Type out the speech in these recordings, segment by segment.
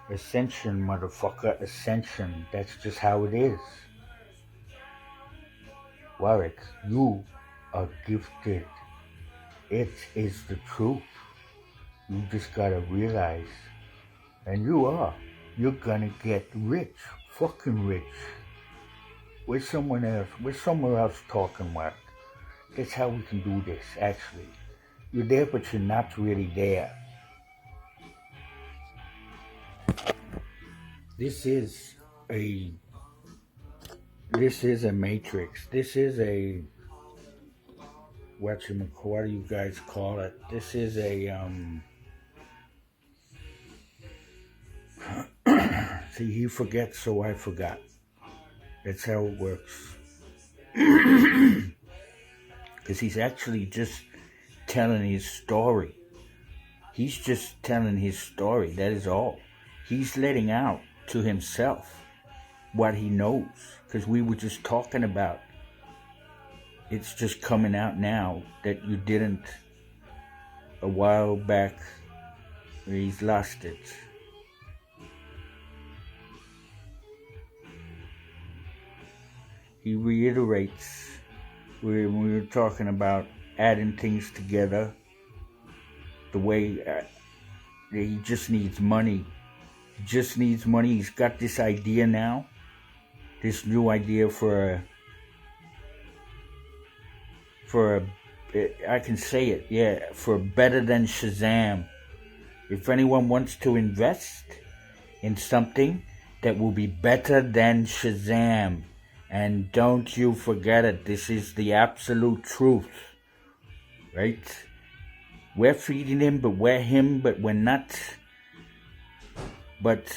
Ascension, motherfucker, ascension. That's just how it is. Warwick, you are gifted. It is the truth. You just gotta realize. And you are. You're gonna get rich. Fucking rich. Where's someone else? Where's somewhere else talking, Warwick? That's how we can do this, actually. You're there, but you're not really there. This is a matrix. This is a what do you guys call it? This is a see, he forgets, so I forgot. That's how it works. Because he's actually just telling his story. He's just telling his story, that is all. He's letting out to himself what he knows, because we were just talking about. It's just coming out now that you didn't a while back. He's lost it. He reiterates when we were talking about adding things together, the way he just needs money. He just needs money. He's got this idea now, this new idea for I can say it, yeah, for better than Shazam. If anyone wants to invest in something that will be better than Shazam, and don't you forget it, this is the absolute truth, right? We're feeding him, but we're not. But,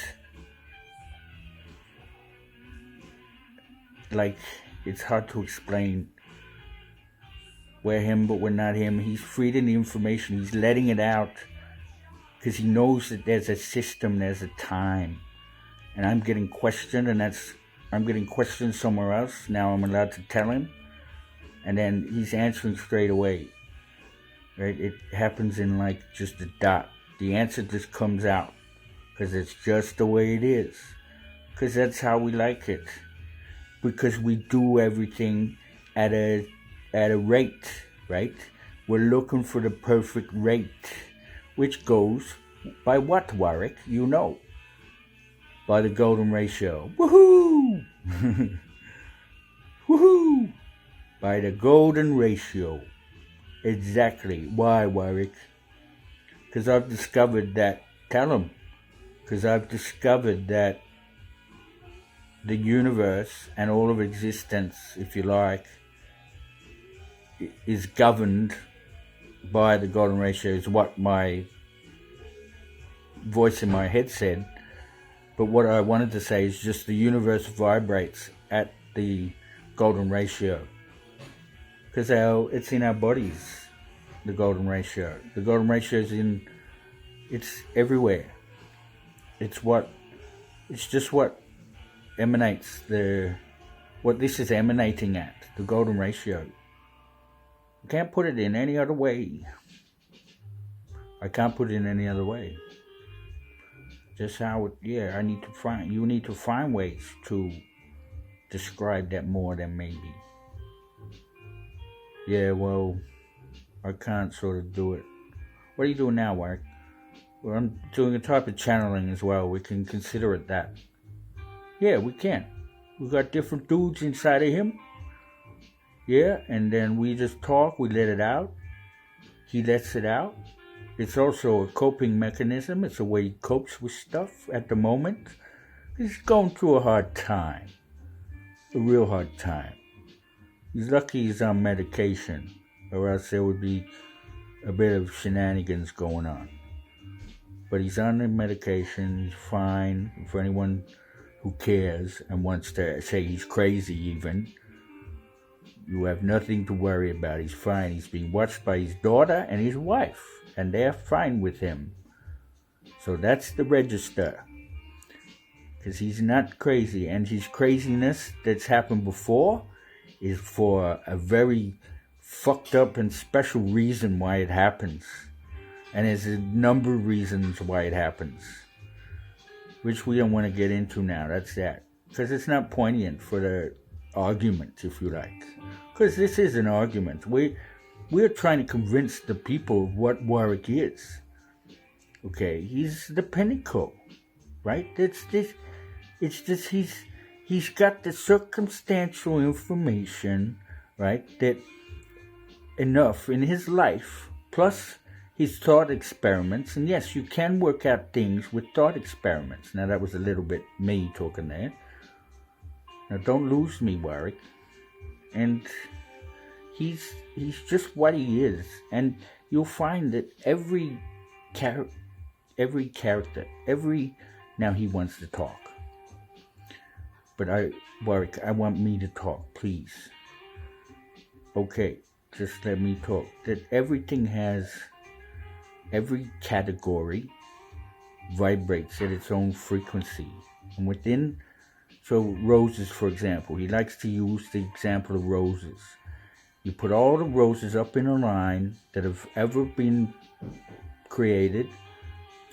like, it's hard to explain. We're him, but we're not him. He's feeding the information. He's letting it out because he knows that there's a system, there's a time. And I'm getting questioned, and I'm getting questioned somewhere else. Now I'm allowed to tell him. And then he's answering straight away. Right? It happens in like just a dot. The answer just comes out because it's just the way it is. Because that's how we like it. Because we do everything at a rate, right? We're looking for the perfect rate, which goes by what, Warwick? You know. By the golden ratio. Woohoo! Woohoo! By the golden ratio. Exactly. Why, Warwick? Because I've discovered that, tell him, because I've discovered that the universe and all of existence, if you like, is governed by the golden ratio, is what my voice in my head said. But what I wanted to say is just the universe vibrates at the golden ratio. Because it's in our bodies, the golden ratio. The golden ratio is it's everywhere. It's just what emanates, what this is emanating at, the golden ratio. You can't put it in any other way. I can't put it in any other way. Just how you need to find ways to describe that more than maybe. Yeah, well, I can't sort of do it. What are you doing now, Warwick? Well, I'm doing a type of channeling as well. We can consider it that. Yeah, we can. We've got different dudes inside of him. Yeah, and then we just talk, we let it out. He lets it out. It's also a coping mechanism. It's a way he copes with stuff at the moment. He's going through a hard time. A real hard time. He's lucky he's on medication, or else there would be a bit of shenanigans going on. But he's on the medication, he's fine. For anyone who cares and wants to say he's crazy even, you have nothing to worry about. He's fine. He's being watched by his daughter and his wife, and they're fine with him. So that's the register. Because he's not crazy, and his craziness that's happened before is for a very fucked up and special reason why it happens. And there's a number of reasons why it happens. which we don't want to get into now. That's that. Because it's not poignant for the argument, if you like. Because this is an argument. We're trying to convince the people of what Warwick is. Okay, he's the pinnacle, right? It's just he's got the circumstantial information, right? That enough in his life, plus his thought experiments. And yes, you can work out things with thought experiments. Now that was a little bit me talking there. Now don't lose me, Warwick. And he's just what he is. And you'll find that every character, now he wants to talk. But Warwick, I want me to talk, please. Okay, just let me talk. That every category vibrates at its own frequency. And so roses, for example, he likes to use the example of roses. You put all the roses up in a line that have ever been created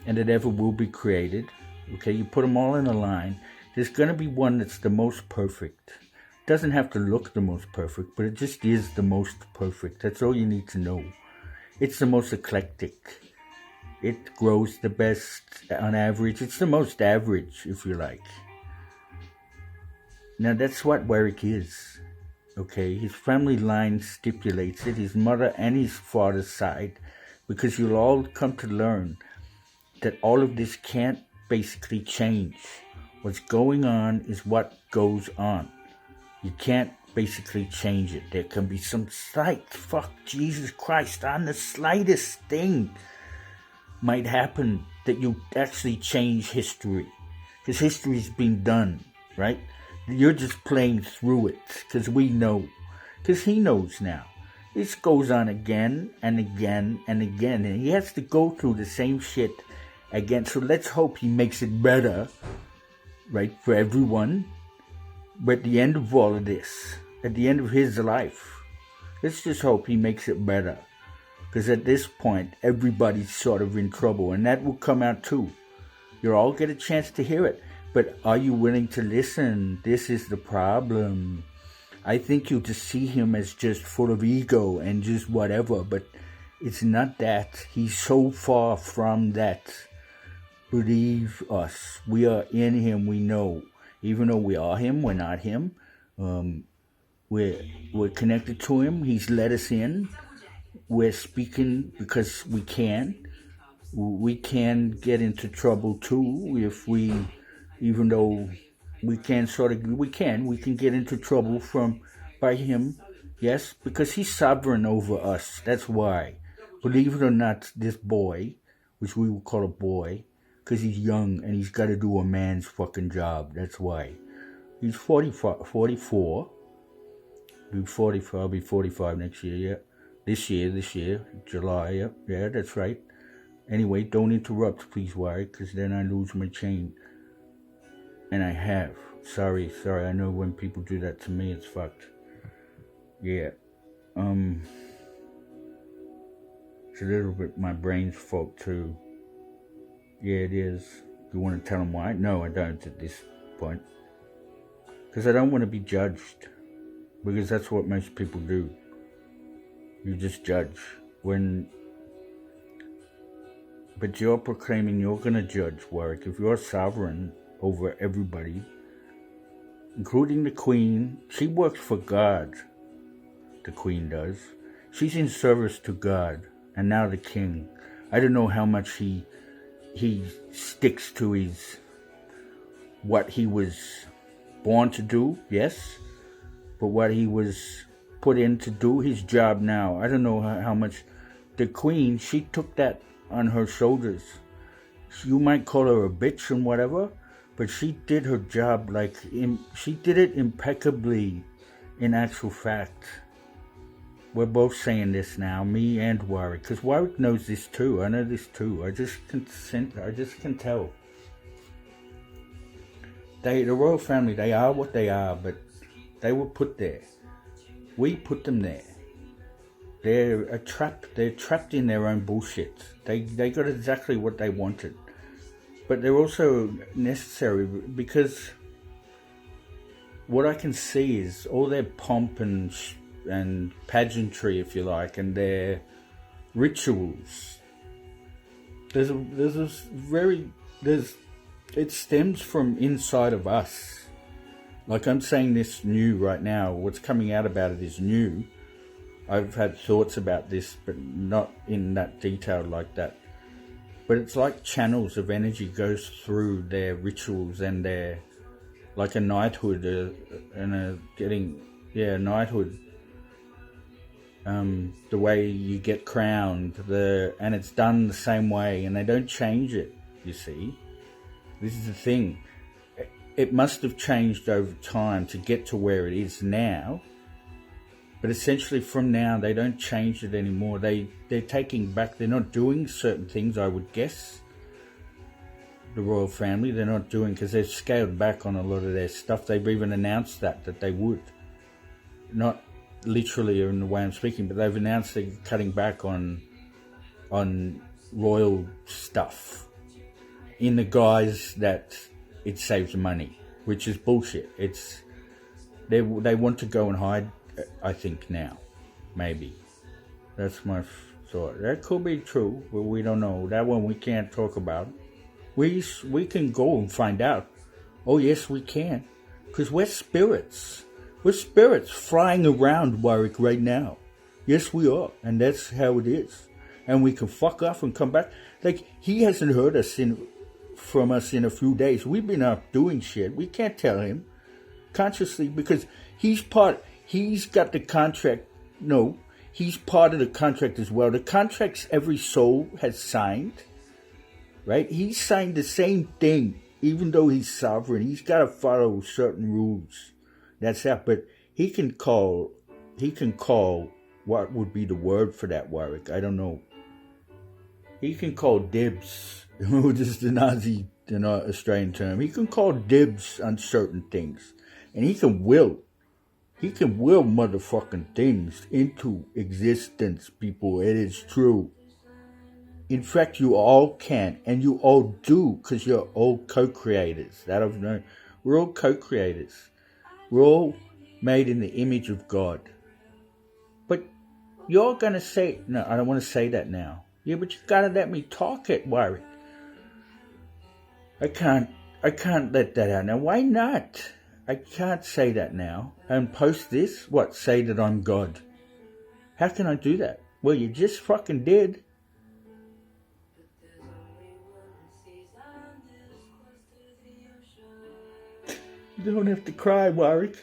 and that ever will be created. Okay, you put them all in a line. There's going to be one that's the most perfect. It doesn't have to look the most perfect, but it just is the most perfect. That's all you need to know. It's the most eclectic. It grows the best on average. It's the most average, if you like. Now, that's what Warwick is. Okay, his family line stipulates it, his mother and his father's side, because you'll all come to learn that all of this can't basically change. What's going on is what goes on. You can't basically change it. There can be some slight, Jesus Christ, on the slightest thing might happen that you actually change history. Because history's been done, right? You're just playing through it, because we know. Because he knows now. This goes on again and again and again, and he has to go through the same shit again. So let's hope he makes it better, right, for everyone. But at the end of all of this, at the end of his life, let's just hope he makes it better. Because at this point, everybody's sort of in trouble, and that will come out too. You'll all get a chance to hear it. But are you willing to listen? This is the problem. I think you just see him as just full of ego and just whatever, but it's not that. He's so far from that. Believe us. We are in him, we know. Even though we are him, we're not him. We're connected to him. He's let us in. We're speaking because we can. We can get into trouble too if we... Even though we can get into trouble by him, yes, because he's sovereign over us. That's why. Believe it or not, this boy, which we will call a boy, because he's young and he's got to do a man's fucking job. That's why. He's 44. I'll be 45 next year, yeah. This year, July, yeah. Yeah, that's right. Anyway, don't interrupt, please, Warwick, because then I lose my chain. And I have. Sorry. I know when people do that to me, it's fucked. Yeah. It's a little bit my brain's fault too. Yeah, it is. You want to tell them why? No, I don't at this point. Because I don't want to be judged. Because that's what most people do. You just judge. But you're proclaiming you're going to judge, Warwick. If you're sovereign over everybody, including the Queen. She works for God, the Queen does. She's in service to God, and now the King. I don't know how much he sticks to what he was born to do, yes, but what he was put in to do, his job now. I don't know how much. The Queen, she took that on her shoulders. You might call her a bitch and whatever, but she did her job she did it impeccably, in actual fact. We're both saying this now, me and Warwick, because Warwick knows this too. I know this too. I just can tell. The royal family, they are what they are, but they were put there. We put them there. They're trapped in their own bullshit. They got exactly what they wanted. but they're also necessary because what I can see is all their pomp and pageantry, if you like, and their rituals. It stems from inside of us. Like I'm saying this new right now, what's coming out about it is new. I've had thoughts about this, but not in that detail like that. But it's like channels of energy goes through their rituals and their, like a knighthood knighthood. The way you get crowned, and it's done the same way, and they don't change it. You see, this is the thing. It must have changed over time to get to where it is now. But essentially from now, they don't change it anymore. They're taking back, they're not doing certain things, I would guess. The royal family, they're not doing, because they've scaled back on a lot of their stuff. They've even announced that they would. Not literally in the way I'm speaking, but they've announced they're cutting back on royal stuff in the guise that it saves money, which is bullshit. They want to go and hide, I think, now. Maybe. That's my thought. That could be true, but we don't know. That one we can't talk about. We can go and find out. Oh, yes, we can. Because we're spirits. We're spirits flying around Warwick right now. Yes, we are. And that's how it is. And we can fuck off and come back. Like, he hasn't heard from us in a few days. We've been up doing shit. We can't tell him consciously because he's got the contract. No, he's part of the contract as well. The contracts every soul has signed, right? He signed the same thing, even though he's sovereign. He's got to follow certain rules. That's that. But he can call, what would be the word for that, Warwick? I don't know. He can call dibs, which is the Nazi, Australian term. He can call dibs on certain things. And he can will motherfucking things into existence, people. It is true. In fact, you all can, and you all do, because you're all co-creators. That I've known. We're all co-creators. We're all made in the image of God. But you're going to say, no, I don't want to say that now. Yeah, but you got to let me talk it, Warwick. I can't let that out now. Why not? I can't say that now. And post this? What? Say that I'm God. How can I do that? Well, you just fucking did. You don't have to cry, Warwick.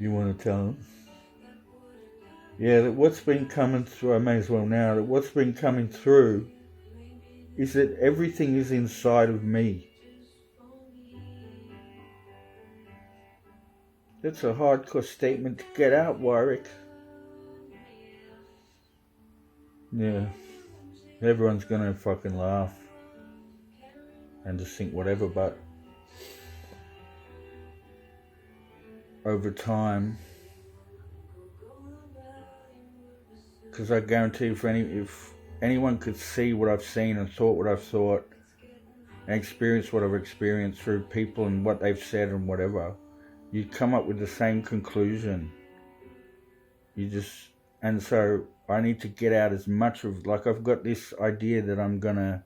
You want to tell him? Yeah, that what's been coming through, I may as well now, that what's been coming through is that everything is inside of me. That's a hardcore statement to get out, Warwick. Yeah. Everyone's gonna fucking laugh and just think whatever, but over time, because I guarantee if anyone could see what I've seen and thought what I've thought and experienced what I've experienced through people and what they've said and whatever, you'd come up with the same conclusion. And so I need to get out as much of, like, I've got this idea that I'm gonna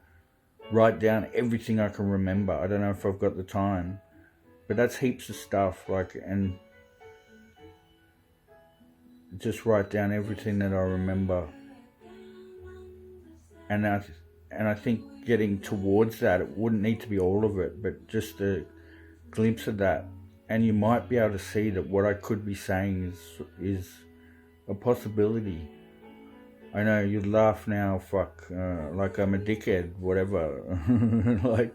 write down everything I can remember. I don't know if I've got the time, but that's heaps of stuff, and just write down everything that I remember. And I think getting towards that, it wouldn't need to be all of it, but just a glimpse of that. And you might be able to see that what I could be saying is a possibility. I know you'd laugh now, like I'm a dickhead, whatever. Like,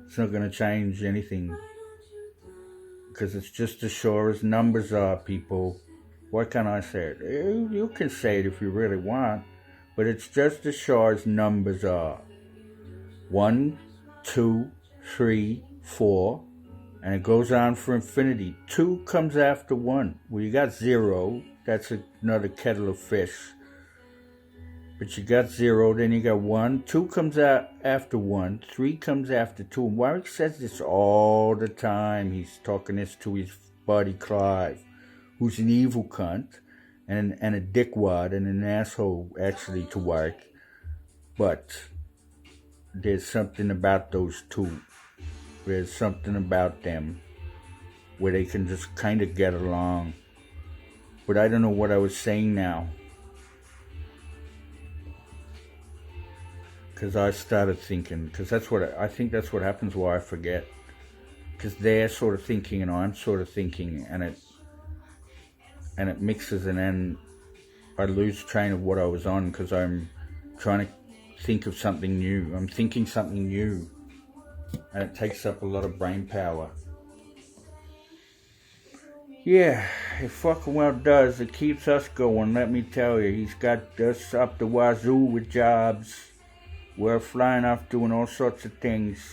it's not going to change anything. Because it's just as sure as numbers are, people. Why can't I say it? You can say it if you really want. But it's just as sure as numbers are. 1, 2, 3, 4. And it goes on for infinity. 2 comes after 1. Well, you got 0. That's another kettle of fish. But you got 0, then you got 1. 2 comes out after 1. 3 comes after 2. And Warwick says this all the time. He's talking this to his buddy Clive, who's an evil cunt and a dickwad and an asshole, actually, to Warwick. But there's something about those two. There's something about them where they can just kind of get along. But I don't know what I was saying now. Because I started thinking, because I think that's what happens why I forget. Because they're sort of thinking and I'm sort of thinking, and it mixes, and then I lose train of what I was on because I'm trying to think of something new. I'm thinking something new, and it takes up a lot of brain power. Yeah, it fucking well does. It keeps us going, let me tell you. He's got us up the wazoo with jobs. We're flying off doing all sorts of things.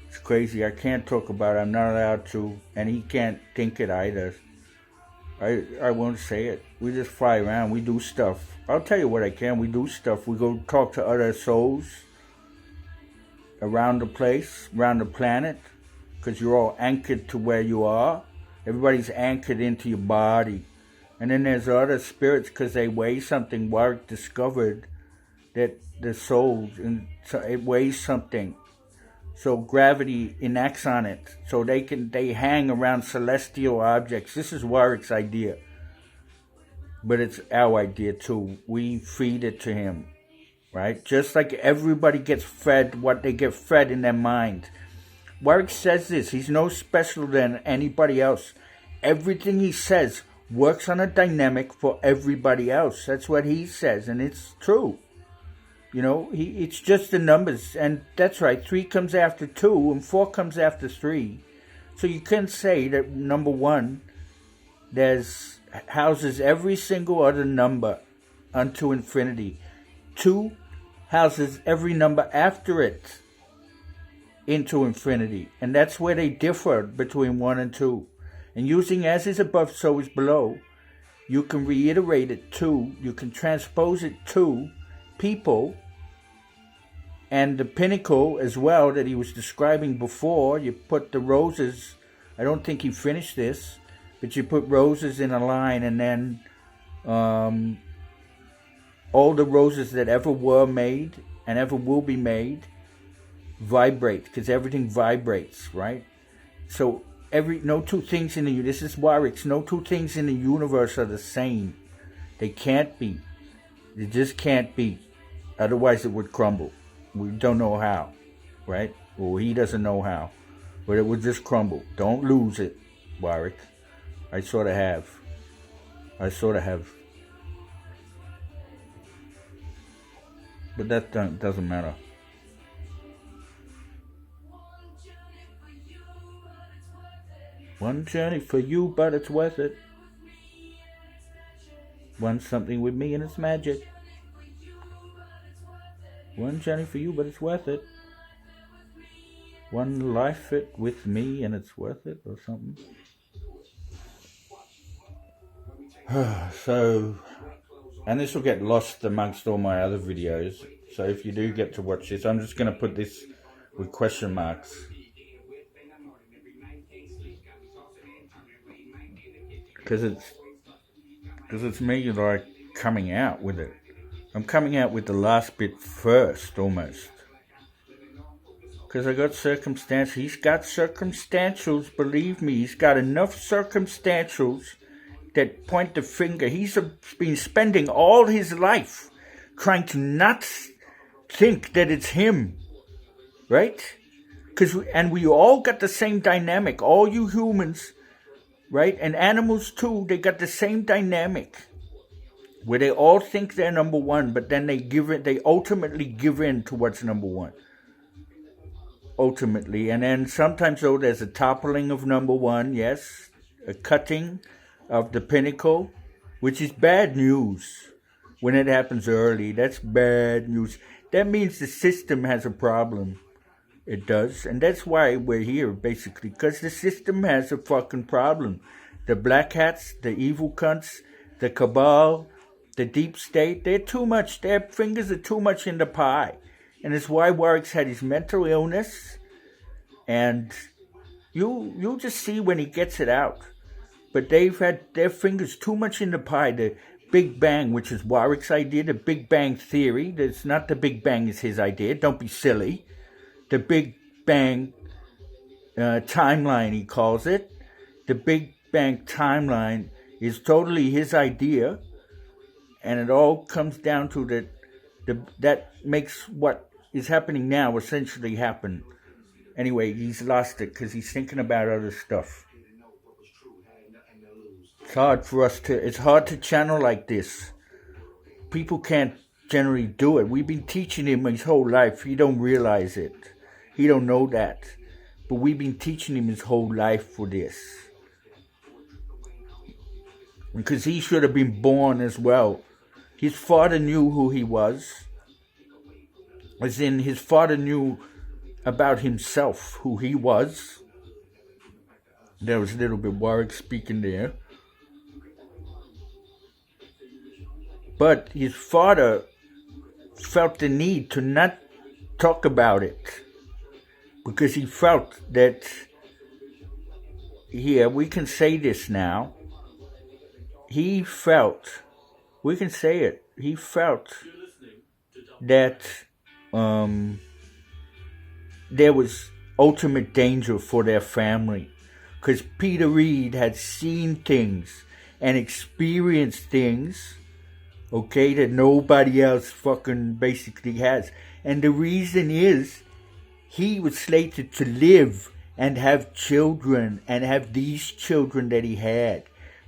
It's crazy. I can't talk about it. I'm not allowed to. And he can't think it either. I won't say it. We just fly around. We do stuff. I'll tell you what I can. We do stuff. We go talk to other souls around the place, around the planet. Because you're all anchored to where you are. Everybody's anchored into your body. And then there's other spirits because they weigh something. Warwick discovered that the soul, and so it weighs something, so gravity enacts on it, so they hang around celestial objects. This is Warwick's idea, but it's our idea too. We feed it to him, right? Just like everybody gets fed what they get fed in their mind. Warwick says this. He's no special than anybody else. Everything he says works on a dynamic for everybody else. That's what he says, and it's true. You know, it's just the numbers, and that's right, 3 comes after 2, and 4 comes after 3. So you can say that number 1 houses every single other number unto infinity. 2 houses every number after it into infinity, and that's where they differ between 1 and 2. And using as is above, so is below, you can reiterate it to, you can transpose it to people, and the pinnacle as well that he was describing before. You put the roses, I don't think he finished this, but you put roses in a line, and then all the roses that ever were made and ever will be made vibrate, because everything vibrates, right? So no two things in the, this is Warwick's, no two things in the universe are the same. They can't be. They just can't be. Otherwise it would crumble. We don't know how, right? Well, he doesn't know how, but it would just crumble. Don't lose it, Warwick. I sort of have. But that doesn't matter. One journey for you, but it's worth it. One something with me and it's magic. One journey for you, but it's worth it. One life it with me and it's worth it, or something. So, and this will get lost amongst all my other videos. So if you do get to watch this, I'm just going to put this with question marks. Because it's me like coming out with it. I'm coming out with the last bit first, almost. Because I got circumstantials. He's got circumstantials, believe me. He's got enough circumstantials that point the finger. He's been spending all his life trying to not think that it's him. Right? And we all got the same dynamic. All you humans, right? And animals too, they got the same dynamic. Where they all think they're number one, but then they ultimately give in to what's number one. Ultimately. And then sometimes though there's a toppling of number one, yes. A cutting of the pinnacle, which is bad news. When it happens early, that's bad news. That means the system has a problem. It does. And that's why we're here, basically. Because the system has a fucking problem. The black hats, the evil cunts, the cabal, the deep state, they're too much. Their fingers are too much in the pie. And it's why Warwick's had his mental illness. And you'll just see when he gets it out. But they've had their fingers too much in the pie. The Big Bang, which is Warwick's idea, the Big Bang Theory. It's not the Big Bang is his idea. Don't be silly. The Big Bang timeline, he calls it. The Big Bang timeline is totally his idea. And it all comes down to that makes what is happening now essentially happen. Anyway, he's lost it because he's thinking about other stuff. It's hard to channel like this. People can't generally do it. We've been teaching him his whole life. He don't realize it. He don't know that. But we've been teaching him his whole life for this. Because he should have been born as well. His father knew who he was. As in, his father knew about himself, who he was. There was a little bit Warwick speaking there. But his father felt the need to not talk about it. Because he felt that, here, we can say this now. He felt, we can say it, he felt that there was ultimate danger for their family. Because Peter Reed had seen things and experienced things, okay, that nobody else fucking basically has. And the reason is, he was slated to live and have children and have these children that he had.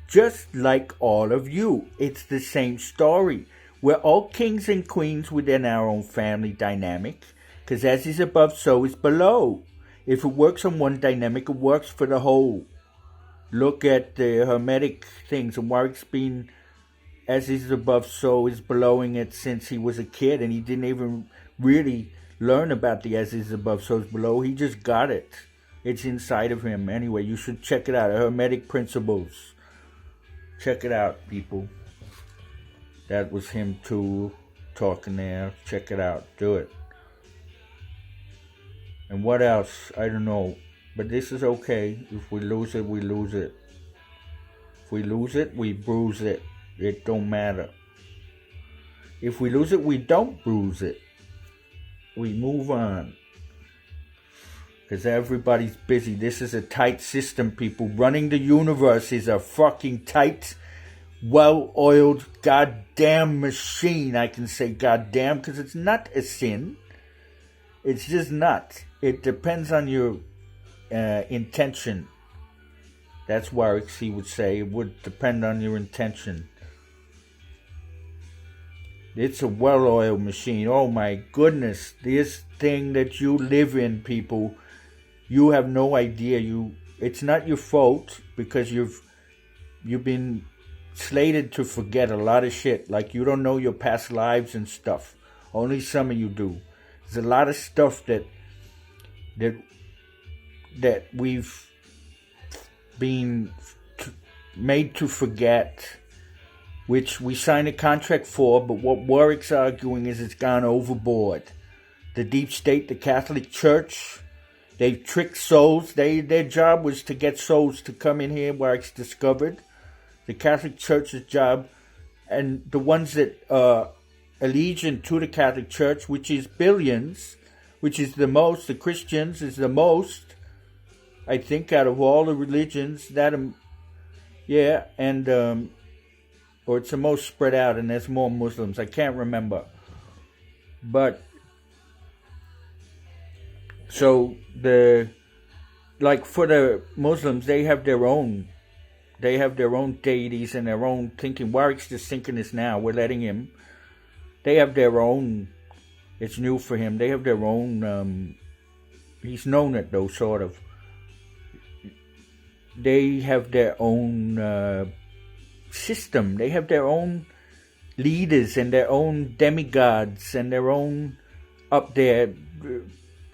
Just like all of you. It's the same story. We're all kings and queens within our own family dynamic. Because as is above, so is below. If it works on one dynamic, it works for the whole. Look at the Hermetic things. And Warwick's been as is above, so is belowing it since he was a kid. And he didn't even really learn about the as is above, so is below. He just got it. It's inside of him. Anyway, you should check it out. Hermetic Principles. Check it out, people. That was him too, talking there. Check it out. Do it. And what else? I don't know. But this is okay. If we lose it, we lose it. If we lose it, we bruise it. It don't matter. If we lose it, we don't bruise it. We move on. Because everybody's busy. This is a tight system, people. Running the universe is a fucking tight, well-oiled goddamn machine. I can say goddamn because it's not a sin. It's just not. It depends on your intention. That's why he would say it would depend on your intention. It's a well-oiled machine. Oh my goodness. This thing that you live in, people, you have no idea. It's not your fault because you've been slated to forget a lot of shit. Like you don't know your past lives and stuff. Only some of you do. There's a lot of stuff that we've been made to forget, which we signed a contract for, but what Warwick's arguing is it's gone overboard. The deep state, the Catholic Church, they've tricked souls. Their job was to get souls to come in here, Warwick's discovered. The Catholic Church's job, and the ones that are allegiant to the Catholic Church, which is billions, which is the most, the Christians is the most, I think, out of all the religions, or it's the most spread out, and there's more Muslims. I can't remember. But, so, for the Muslims, they have their own deities and their own thinking. Warwick's just thinking this now. We're letting him. They have their own. It's new for him. They have their own. He's known it, though, sort of. They have their own system. They have their own leaders and their own demigods and their own up there.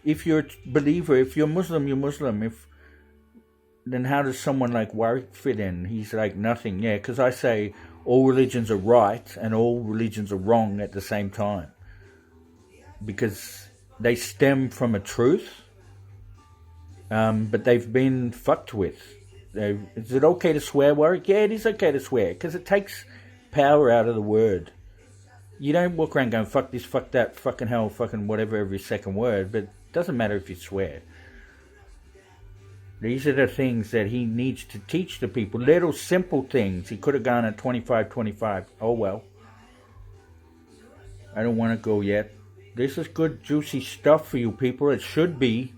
if you're a believer, if you're Muslim, you're Muslim. Then how does someone like Warwick fit in? He's like nothing. Yeah, because I say all religions are right and all religions are wrong at the same time. Because they stem from a truth, but they've been fucked with. Is it okay to swear, Warwick? Yeah, it is okay to swear, because it takes power out of the word. You don't walk around going, fuck this, fuck that, fucking hell, fucking whatever every second word, but it doesn't matter if you swear. These are the things that he needs to teach the people. Little simple things. He could have gone at 25-25. Oh well. I don't want to go yet. This is good, juicy stuff for you people. It should be.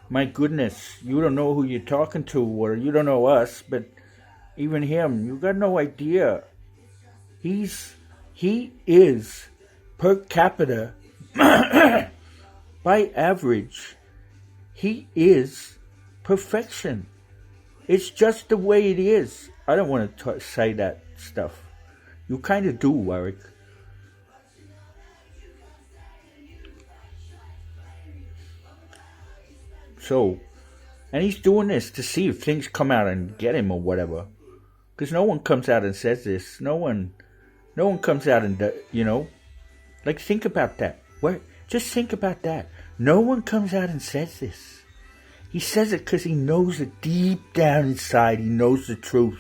My goodness, you don't know who you're talking to, or you don't know us, but even him, you got no idea. He is, per capita, by average, he is perfection. It's just the way it is. I don't want to say that stuff. You kind of do, Warwick. So, and he's doing this to see if things come out and get him or whatever. Because no one comes out and says this. No one comes out and, like, think about that. Just think about that. No one comes out and says this. He says it because he knows it deep down inside. He knows the truth.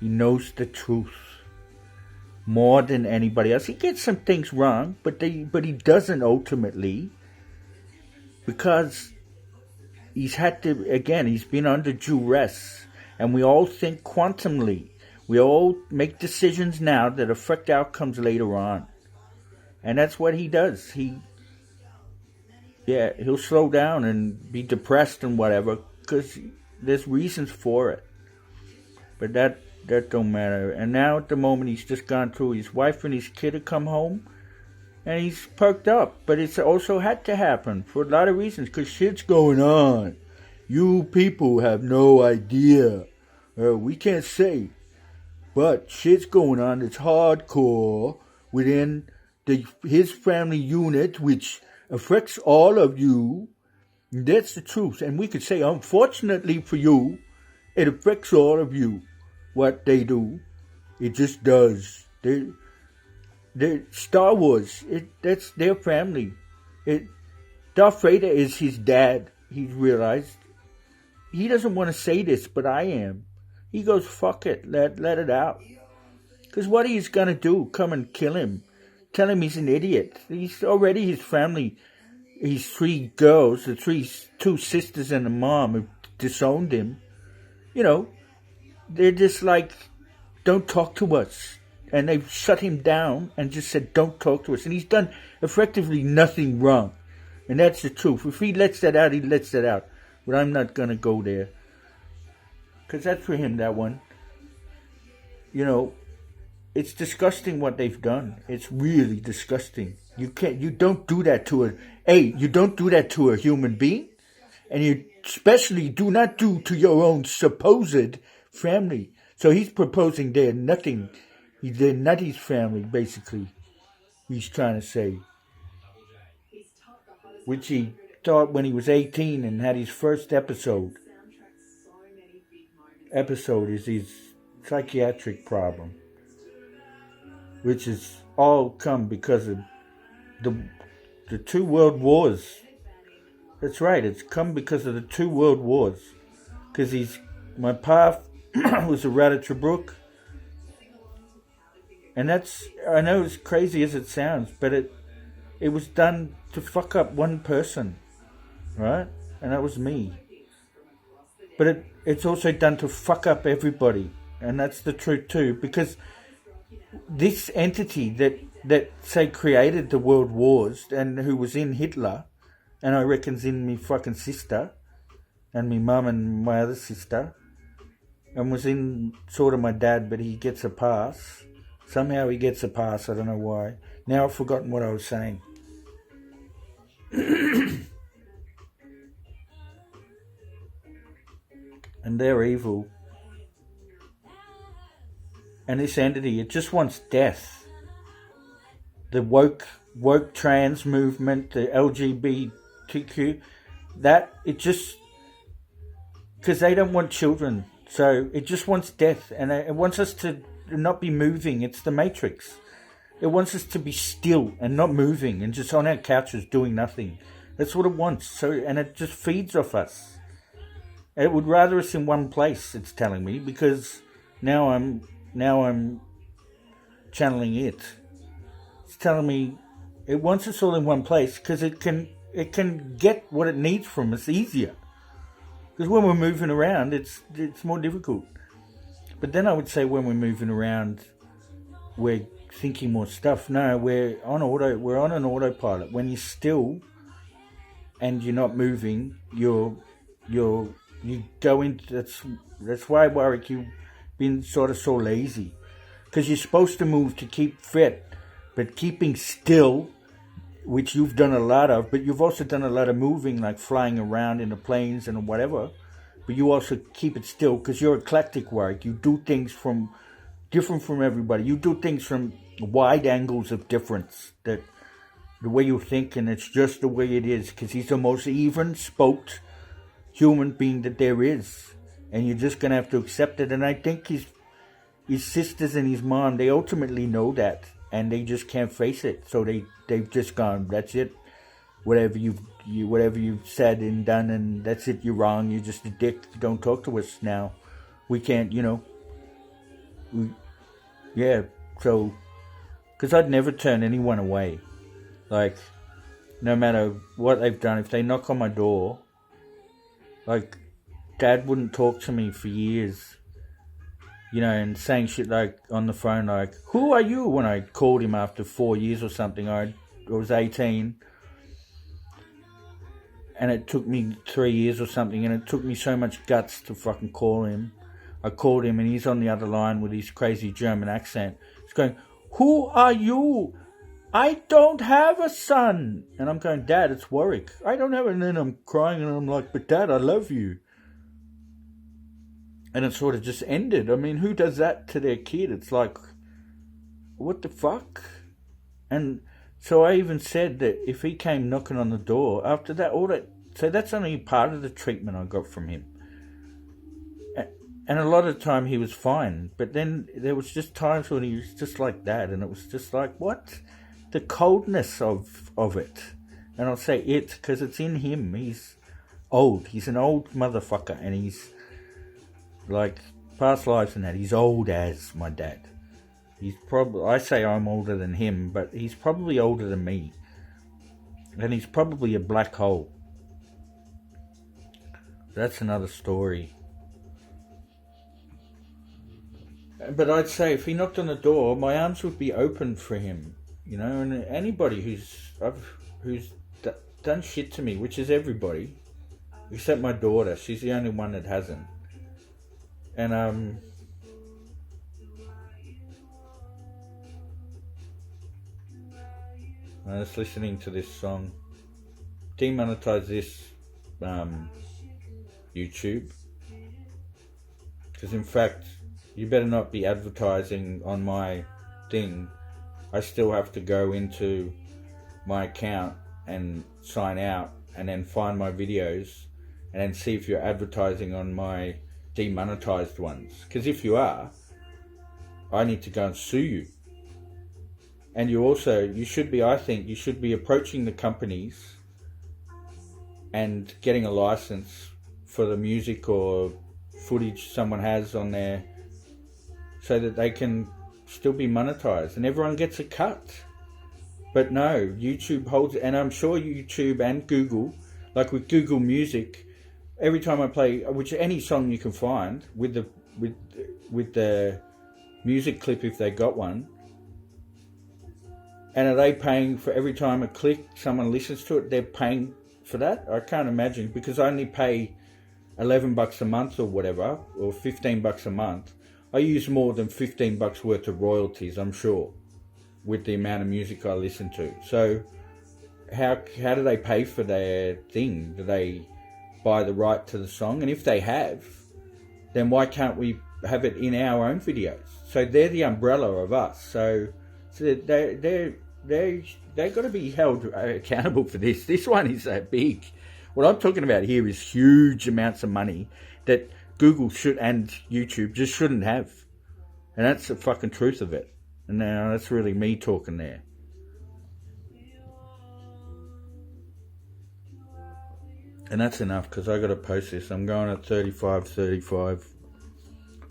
He knows the truth more than anybody else. He gets some things wrong, but he doesn't ultimately, because he's been under duress, and we all think quantumly. We all make decisions now that affect outcomes later on. And that's what he does. He'll slow down and be depressed and whatever, because there's reasons for it. But that don't matter. And now at the moment he's just gone through, his wife and his kid have come home, and he's perked up. But it's also had to happen for a lot of reasons, because shit's going on. You people have no idea. We can't say. But shit's going on. It's hardcore within his family unit, which affects all of you. And that's the truth. And we could say, unfortunately for you, it affects all of you. What they do, it just does. Star Wars, that's their family. Darth Vader is his dad, he's realized. He doesn't want to say this, but I am. He goes, fuck it, let it out. Because what he's going to do, come and kill him. Tell him he's an idiot. He's already, his family, his three girls, two sisters and a mom have disowned him. They're just like, don't talk to us. And they've shut him down and just said, don't talk to us. And he's done effectively nothing wrong. And that's the truth. If he lets that out, he lets that out. But I'm not going to go there. Because that's for him, that one. It's disgusting what they've done. It's really disgusting. You don't do that to you don't do that to a human being. And you especially do not do to your own supposed family. So he's proposing they're nothing. They're not his family, basically. He's trying to say. Which he thought when he was 18 and had his first episode. Episode is his psychiatric problem. Which is all come because of the two world wars. That's right, it's come because of the two world wars. Because my pa was a rat at Tobruk. And I know as crazy as it sounds, but it was done to fuck up one person, right? And that was me. But it's also done to fuck up everybody, and that's the truth too. Because this entity that say created the world wars and who was in Hitler, and I reckon's in me fucking sister, and me mum and my other sister, and was in sort of my dad, but he gets a pass. Somehow he gets a pass, I don't know why. Now I've forgotten what I was saying. And they're evil. And this entity, it just wants death. The woke trans movement, the LGBTQ, that it just, because they don't want children, so it just wants death, and it wants us to not be moving. It's the Matrix. It wants us to be still and not moving and just on our couches doing nothing. That's what it wants. So, and it just feeds off us. It would rather us in one place, it's telling me, because now I'm channeling it. It's telling me it wants us all in one place because it can get what it needs from us easier. Because when we're moving around, it's more difficult. But then I would say when we're moving around, we're thinking more stuff. No, we're on an autopilot. When you're still and you're not moving, you go into that's why, Warwick, you've been sort of so lazy, because you're supposed to move to keep fit, but keeping still, which you've done a lot of, but you've also done a lot of moving, like flying around in the planes and whatever, but you also keep it still because you're eclectic, Warwick. You do things from different from everybody. You do things from wide angles of difference, that the way you think, and it's just the way it is, because he's the most even-spoked human being that there is, and you're just going to have to accept it. And I think his sisters and his mom, they ultimately know that, and they just can't face it, so they've just gone, that's it, whatever you've said and done, and that's it, you're wrong, you're just a dick, don't talk to us now, we can't, so, because I'd never turn anyone away, like, no matter what they've done. If they knock on my door, like, Dad wouldn't talk to me for years, and saying shit like on the phone, like, who are you? When I called him after 4 years or something, I was 18, and it took me 3 years or something, and it took me so much guts to fucking call him. I called him, and he's on the other line with his crazy German accent. He's going, who are you? I don't have a son. And I'm going, Dad, it's Warwick. I don't have it. And then I'm crying, and I'm like, but Dad, I love you. And it sort of just ended. I mean, who does that to their kid? It's like, what the fuck? And so I even said that if he came knocking on the door, after that, so that's only part of the treatment I got from him. And a lot of the time he was fine. But then there was just times when he was just like that. And it was just like, what? The coldness of it. And I'll say it because it's in him. He's old. He's an old motherfucker. And he's like past lives and that. He's old as my dad. He's probably, I say I'm older than him, but he's probably older than me. And he's probably a black hole. That's another story. But I'd say if he knocked on the door, my arms would be open for him, and anybody who's done shit to me, which is everybody, except my daughter. She's the only one that hasn't. And I was listening to this song. Demonetize this YouTube, because in fact, you better not be advertising on my thing. I still have to go into my account and sign out, and then find my videos, and then see if you're advertising on my demonetized ones. Because if you are, I need to go and sue you. And you should be approaching the companies and getting a license for the music or footage someone has on there, so that they can still be monetized and everyone gets a cut. But no, YouTube holds it, and I'm sure YouTube and Google, like with Google Music, every time I play any song you can find with the music clip, if they got one, and are they paying for every time a click someone listens to it? They're paying for that? I can't imagine, because I only pay $11 a month or whatever, or $15 a month. I use more than $15 worth of royalties, I'm sure, with the amount of music I listen to. So how do they pay for their thing? Do they buy the right to the song? And if they have, then why can't we have it in our own videos? So they're the umbrella of us. So they're they got to be held accountable for this. This one is so big. What I'm talking about here is huge amounts of money that Google should and YouTube just shouldn't have, and that's the fucking truth of it. And now that's really me talking there. And that's enough because I got to post this. I'm going at 35.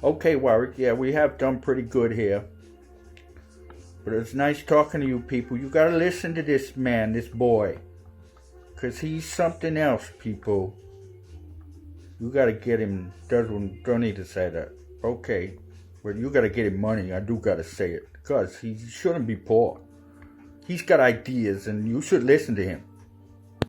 Okay, Warwick. Yeah, we have done pretty good here. But it's nice talking to you people. You got to listen to this man, this boy. Because he's something else, people. You got to get him. Don't need to say that. Okay. Well, you got to get him money. I do got to say it. Because he shouldn't be poor. He's got ideas and you should listen to him.